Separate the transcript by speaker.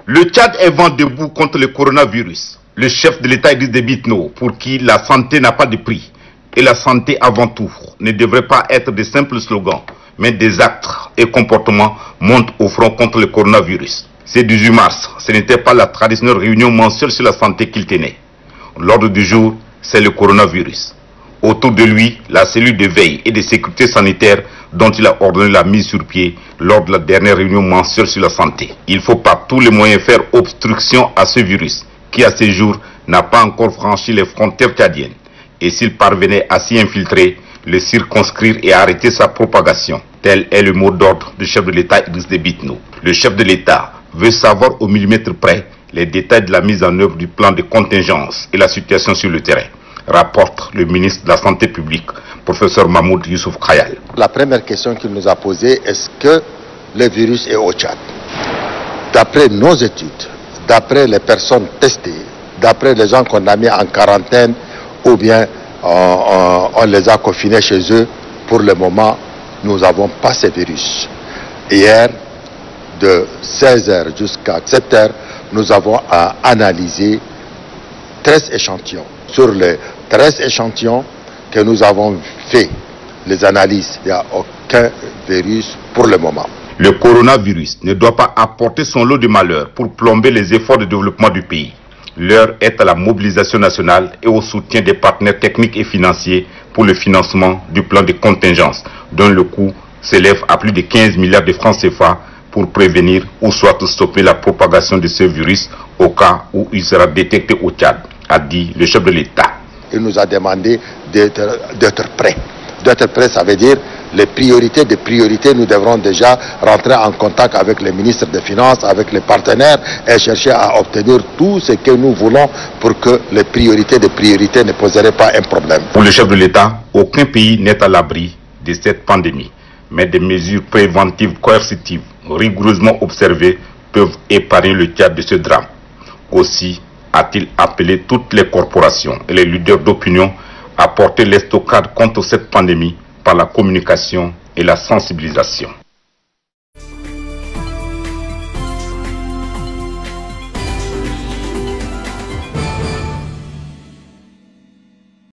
Speaker 1: Le Tchad est vent debout contre le coronavirus. Le chef de l'État Idriss Déby Itno, pour qui la santé n'a pas de prix, et la santé avant tout, ne devrait pas être de simples slogans, mais des actes et comportements montent au front contre le coronavirus. Ce 18 mars, ce n'était pas la traditionnelle réunion mensuelle sur la santé qu'il tenait. L'ordre du jour, c'est le coronavirus. Autour de lui, la cellule de veille et de sécurité sanitaire dont il a ordonné la mise sur pied lors de la dernière réunion mensuelle sur la santé. Il faut par tous les moyens faire obstruction à ce virus qui à ce jour n'a pas encore franchi les frontières tchadiennes. Et s'il parvenait à s'y infiltrer, le circonscrire et arrêter sa propagation. Tel est le mot d'ordre du chef de l'État Idriss Déby Itno. Le chef de l'État veut savoir au millimètre près les détails de la mise en œuvre du plan de contingence et la situation sur le terrain, rapporte le ministre de la Santé publique, professeur Mahmoud Youssouf Khayal.
Speaker 2: La première question qu'il nous a posée, est-ce que le virus est au Tchad? D'après nos études, d'après les personnes testées, d'après les gens qu'on a mis en quarantaine ou bien on les a confinés chez eux, pour le moment, nous n'avons pas ce virus. Hier, de 16h jusqu'à 7h, nous avons analysé 13 échantillons. Sur les 13 échantillons que nous avons fait, les analyses, il n'y a aucun virus pour le moment.
Speaker 1: Le coronavirus ne doit pas apporter son lot de malheur pour plomber les efforts de développement du pays. L'heure est à la mobilisation nationale et au soutien des partenaires techniques et financiers pour le financement du plan de contingence, dont le coût s'élève à plus de 15 milliards de francs CFA pour prévenir ou soit stopper la propagation de ce virus au cas où il sera détecté au Tchad, a dit le chef de l'État.
Speaker 2: Il nous a demandé d'être prêts. D'être prêts, ça veut dire les priorités des priorités. Nous devrons déjà rentrer en contact avec les ministres des Finances, avec les partenaires et chercher à obtenir tout ce que nous voulons pour que les priorités des priorités ne poseraient pas un problème.
Speaker 1: Pour le chef de l'État, aucun pays n'est à l'abri de cette pandémie, mais des mesures préventives coercitives rigoureusement observées peuvent épargner le Tchad de ce drame. Aussi a-t-il appelé toutes les corporations et les leaders d'opinion à porter l'estocade contre cette pandémie par la communication et la sensibilisation.